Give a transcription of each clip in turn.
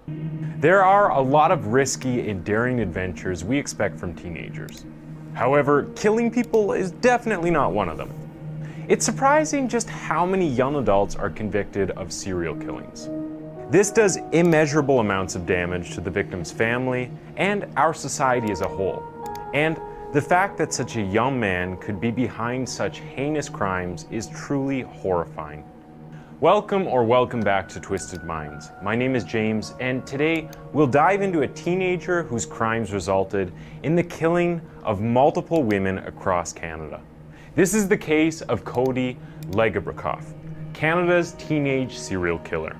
There are a lot of risky and daring adventures we expect from teenagers. However, killing people is definitely not one of them. It's surprising just how many young adults are convicted of serial killings. This does immeasurable amounts of damage to the victim's family and our society as a whole. And the fact that such a young man could be behind such heinous crimes is truly horrifying. Welcome back to Twisted Minds. My name is James, and today we'll dive into a teenager whose crimes resulted in the killing of multiple women across Canada. This is the case of Cody Legebokoff, Canada's teenage serial killer.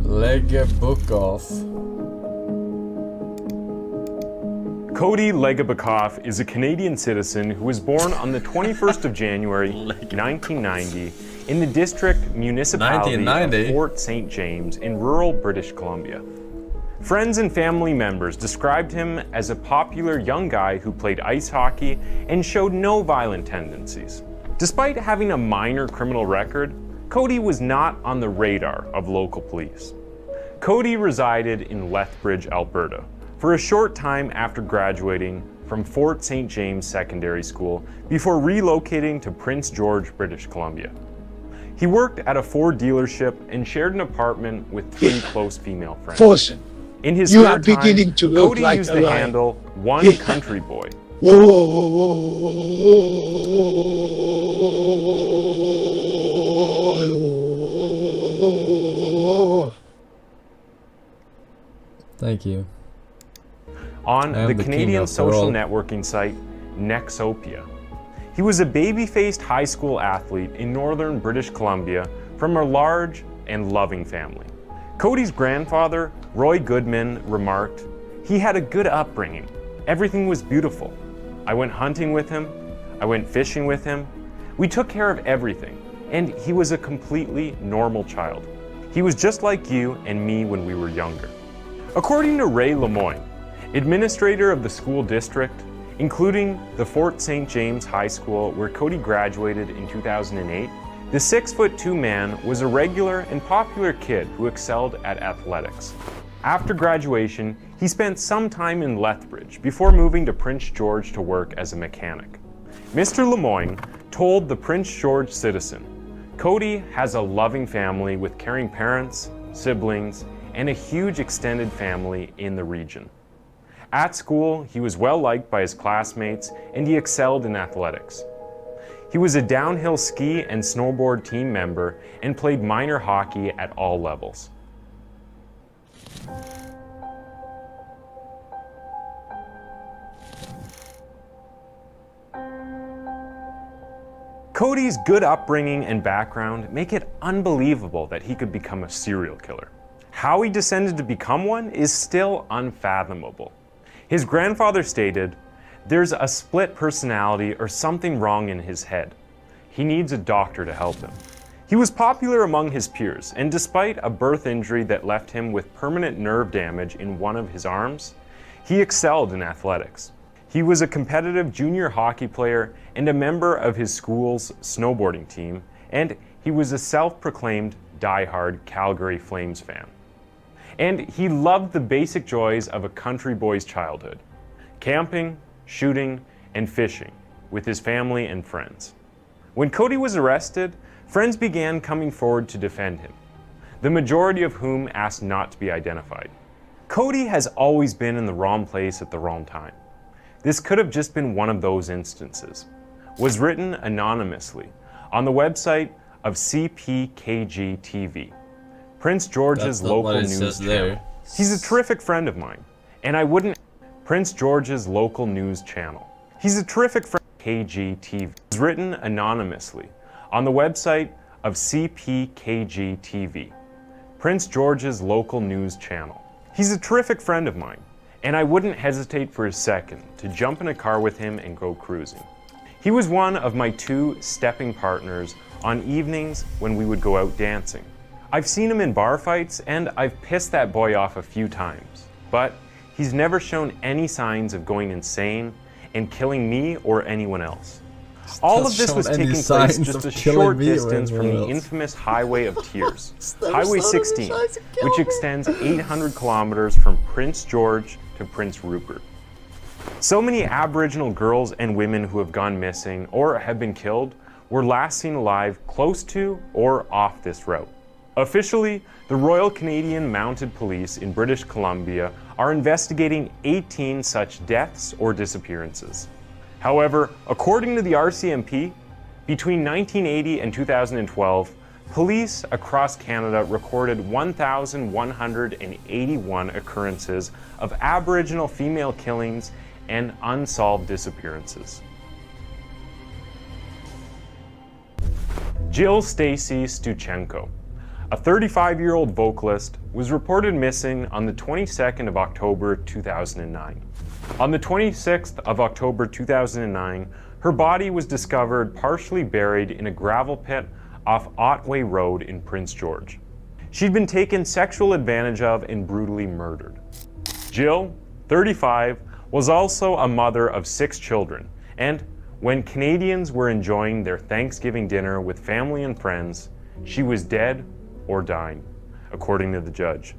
Legebokoff. Cody Legebokoff is a Canadian citizen who was born on the 21st of January 1990 in the district municipality of Fort St. James in rural British Columbia. Friends and family members described him as a popular young guy who played ice hockey and showed no violent tendencies. Despite having a minor criminal record, Cody was not on the radar of local police. Cody resided in Lethbridge, Alberta, for a short time after graduating from Fort St. James Secondary School before relocating to Prince George, British Columbia. He worked at a Ford dealership and shared an apartment with three close female friends. Forsen, in his you spare are beginning time, to look Cody like used a the lion. handle One Country Boy. Thank you. On the the Canadian social networking site Nexopia. He was a baby-faced high school athlete in northern British Columbia from a large and loving family. Cody's grandfather, Roy Goodman, remarked, "He had a good upbringing. Everything was beautiful. I went hunting with him. I went fishing with him. We took care of everything, and he was a completely normal child. He was just like you and me when we were younger." According to Ray Lemoyne, administrator of the school district, including the Fort St. James High School where Cody graduated in 2008, the 6'2" man was a regular and popular kid who excelled at athletics. After graduation, he spent some time in Lethbridge before moving to Prince George to work as a mechanic. Mr. Lemoyne told the Prince George Citizen, "Cody has a loving family with caring parents, siblings, and a huge extended family in the region. At school, he was well liked by his classmates and he excelled in athletics. He was a downhill ski and snowboard team member and played minor hockey at all levels." Cody's good upbringing and background make it unbelievable that he could become a serial killer. How he descended to become one is still unfathomable. His grandfather stated, "There's a split personality or something wrong in his head. He needs a doctor to help him." He was popular among his peers, and despite a birth injury that left him with permanent nerve damage in one of his arms, he excelled in athletics. He was a competitive junior hockey player and a member of his school's snowboarding team, and he was a self-proclaimed die-hard Calgary Flames fan. And he loved the basic joys of a country boy's childhood: camping, shooting, and fishing with his family and friends. When Cody was arrested, friends began coming forward to defend him, the majority of whom asked not to be identified. Cody has always been in the wrong place at the wrong time. This could have just been one of those instances. Was written anonymously on the website of CPKG TV. Prince George's local news channel. He's a terrific friend of mine, and I wouldn't. Prince George's local news channel. He's a terrific friend. KGTV. It's written anonymously on the website of CPKG TV. Prince George's local news channel. He's a terrific friend of mine, and I wouldn't hesitate for a second to jump in a car with him and go cruising. He was one of my two stepping partners on evenings when we would go out dancing. I've seen him in bar fights, and I've pissed that boy off a few times, but he's never shown any signs of going insane and killing me or anyone else. All of this was shown any taking place signs just of a killing short me or distance from anyone the else. infamous Highway of Tears, Never Highway showed any 16, signs of killing which me. extends 800 kilometers from Prince George to Prince Rupert. So many Aboriginal girls and women who have gone missing or have been killed were last seen alive close to or off this route. Officially, the Royal Canadian Mounted Police in British Columbia are investigating 18 such deaths or disappearances. However, according to the RCMP, between 1980 and 2012, police across Canada recorded 1,181 occurrences of Aboriginal female killings and unsolved disappearances. Jill Stacy Stuchenko, a 35-year-old vocalist, was reported missing on the 22nd of October 2009. On the 26th of October 2009, her body was discovered partially buried in a gravel pit off Otway Road in Prince George. She'd been taken sexual advantage of and brutally murdered. Jill, 35, was also a mother of 6 children, and when Canadians were enjoying their Thanksgiving dinner with family and friends, she was dead or dying, according to the judge.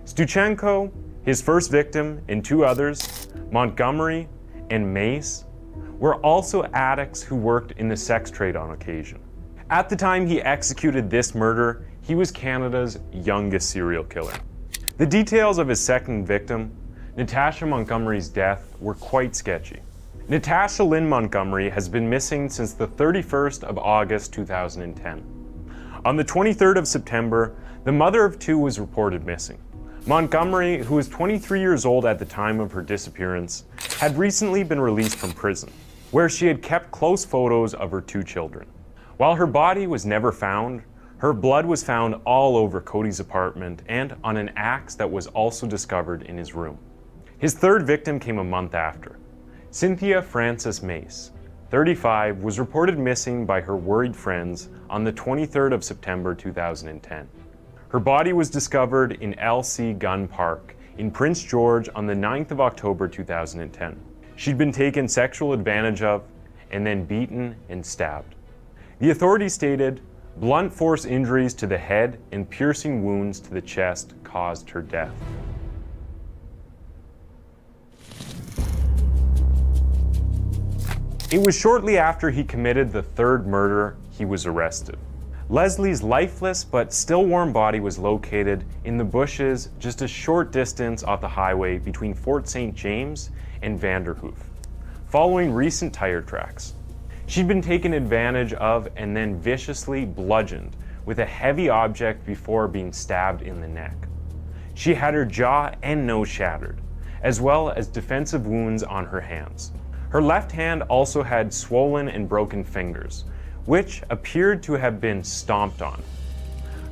Stuchenko, his first victim, and 2 others, Montgomery and Mace, were also addicts who worked in the sex trade on occasion. At the time he executed this murder, he was Canada's youngest serial killer. The details of his second victim, Natasha Montgomery's death, were quite sketchy. Natasha Lynn Montgomery has been missing since the 31st of August 2010. On the 23rd of September, the mother of 2 was reported missing. Montgomery, who was 23 years old at the time of her disappearance, had recently been released from prison, where she had kept close photos of her 2 children. While her body was never found, her blood was found all over Cody's apartment and on an axe that was also discovered in his room. His third victim came a month after. Cynthia Frances Mace, 35, was reported missing by her worried friends on the 23rd of September 2010. Her body was discovered in LC Gun Park in Prince George on the 9th of October 2010. She'd been taken sexual advantage of and then beaten and stabbed. The authorities stated blunt force injuries to the head and piercing wounds to the chest caused her death. It was shortly after he committed the 3rd murder he was arrested. Leslie's lifeless but still warm body was located in the bushes just a short distance off the highway between Fort St. James and Vanderhoof, following recent tire tracks. She'd been taken advantage of and then viciously bludgeoned with a heavy object before being stabbed in the neck. She had her jaw and nose shattered, as well as defensive wounds on her hands. Her left hand also had swollen and broken fingers, which appeared to have been stomped on.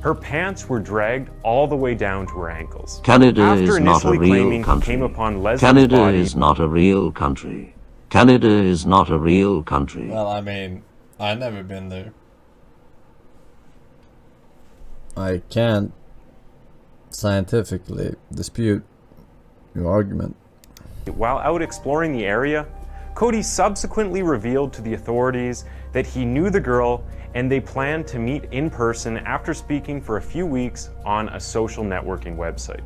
Her pants were dragged all the way down to her ankles. Canada After is not a initially real claiming he country. came upon Leslie's Canada body, is not a real country. Canada is not a real country. Well, I mean, I've never been there. I can't scientifically dispute your argument. while out exploring the area, Cody subsequently revealed to the authorities that he knew the girl and they planned to meet in person after speaking for a few weeks on a social networking website.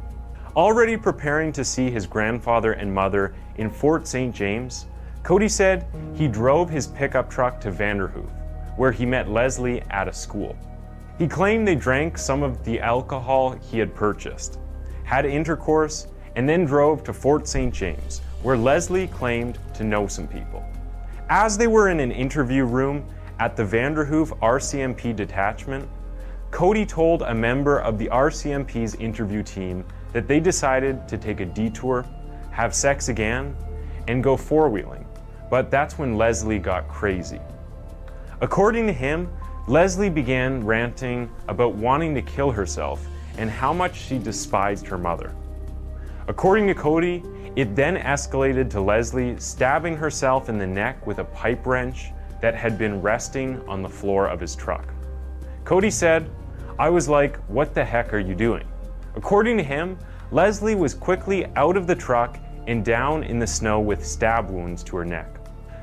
Already preparing to see his grandfather and mother in Fort St. James, Cody said he drove his pickup truck to Vanderhoof, where he met Leslie at a school. He claimed they drank some of the alcohol he had purchased, had intercourse, and then drove to Fort St. James, where Leslie claimed to know some people. As they were in an interview room at the Vanderhoof RCMP detachment, Cody told a member of the RCMP's interview team that they decided to take a detour, have sex again, and go four-wheeling, but that's when Leslie got crazy. According to him, Leslie began ranting about wanting to kill herself and how much she despised her mother. According to Cody, it then escalated to Leslie stabbing herself in the neck with a pipe wrench that had been resting on the floor of his truck. Cody said, "I was like, what the heck are you doing?" According to him, Leslie was quickly out of the truck and down in the snow with stab wounds to her neck.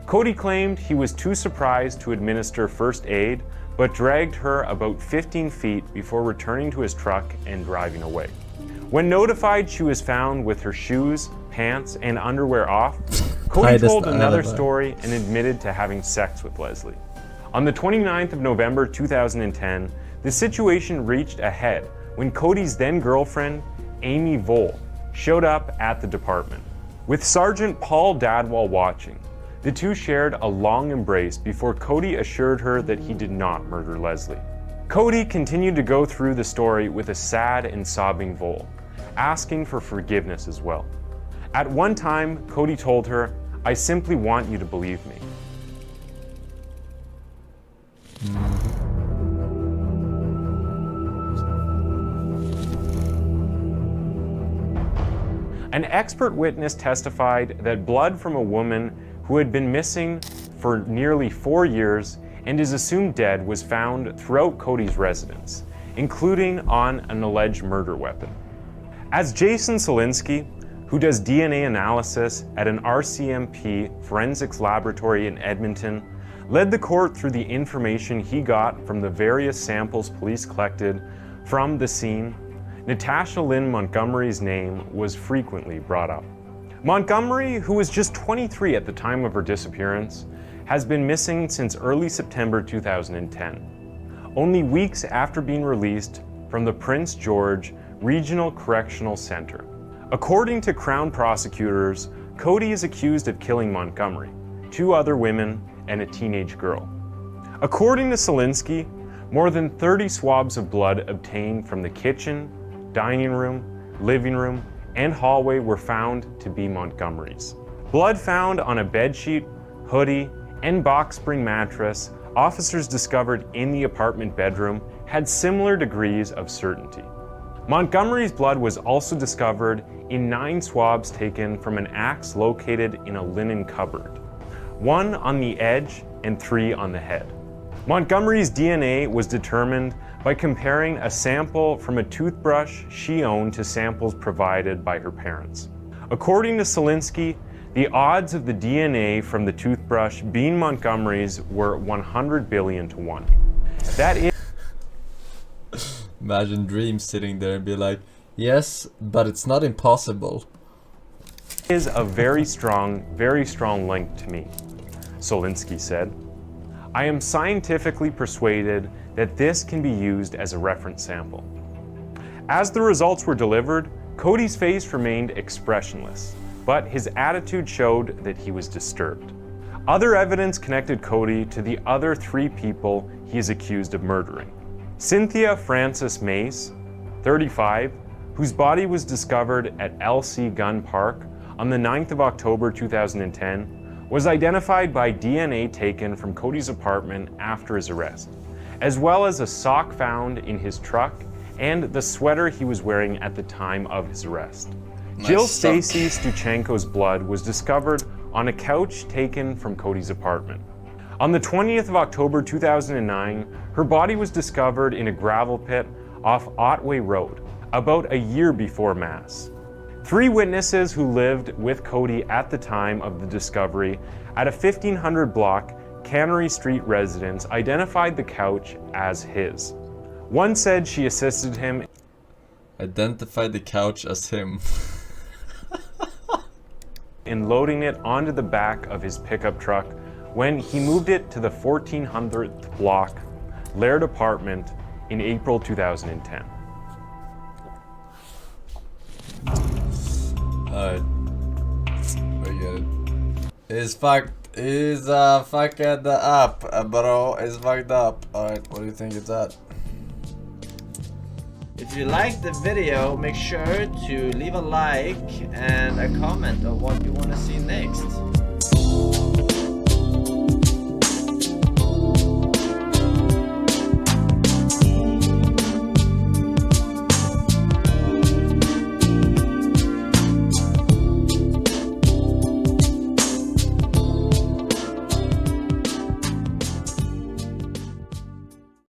Cody claimed he was too surprised to administer first aid, but dragged her about 15 feet before returning to his truck and driving away. When notified she was found with her shoes, pants, and underwear off, Cody told another story and admitted to having sex with Leslie. On the 29th of November 2010, the situation reached a head when Cody's then girlfriend, Amy Vole, showed up at the department. With Sergeant Paul Dadwall watching, the two shared a long embrace before Cody assured her that he did not murder Leslie. Cody continued to go through the story with a sad and sobbing Vole, asking for forgiveness as well. At one time, Cody told her, "I simply want you to believe me." An expert witness testified that blood from a woman who had been missing for nearly 4 years and is assumed dead was found throughout Cody's residence, including on an alleged murder weapon. As Jason Solinsky, who does DNA analysis at an RCMP forensics laboratory in Edmonton, led the court through the information he got from the various samples police collected from the scene, Natasha Lynn Montgomery's name was frequently brought up. Montgomery, who was just 23 at the time of her disappearance, has been missing since early September 2010, only weeks after being released from the Prince George Regional Correctional Center. According to Crown prosecutors, Cody is accused of killing Montgomery, 2 other women, and a teenage girl. According to Solinsky, more than 30 swabs of blood obtained from the kitchen, dining room, living room, and hallway were found to be Montgomery's. Blood found on a bedsheet, hoodie, and box spring mattress officers discovered in the apartment bedroom had similar degrees of certainty. Montgomery's blood was also discovered in 9 swabs taken from an axe located in a linen cupboard, 1 on the edge and 3 on the head. Montgomery's DNA was determined by comparing a sample from a toothbrush she owned to samples provided by her parents. According to Solinsky, the odds of the DNA from the toothbrush being Montgomery's were 100 billion to 1. That is... Imagine Dream sitting there and be like, yes, but it's not impossible. Is a very strong link to me, Solinsky said. I am scientifically persuaded that this can be used as a reference sample. As the results were delivered, Cody's face remained expressionless, but his attitude showed that he was disturbed. Other evidence connected Cody to the other 3 people he is accused of murdering. Cynthia Frances Mace, 35, whose body was discovered at LC Gun Park on the 9th of October 2010, was identified by DNA taken from Cody's apartment after his arrest, as well as a sock found in his truck and the sweater he was wearing at the time of his arrest. Jill Stacy Stuchenko's blood was discovered on a couch taken from Cody's apartment. On the 20th of October 2009, her body was discovered in a gravel pit off Otway Road, about a year before Mass. 3 witnesses who lived with Cody at the time of the discovery at a 1500 block Cannery Street residence identified the couch as his. One said she assisted him Identified the couch as him. in loading it onto the back of his pickup truck when he moved it to the 1400th block Laird apartment in April 2010. Alright. We get it. It's fucked. It's fucking up, bro. It's fucked up. Alright, what do you think it's at? If you liked the video, make sure to leave a like and a comment of what you want to see next.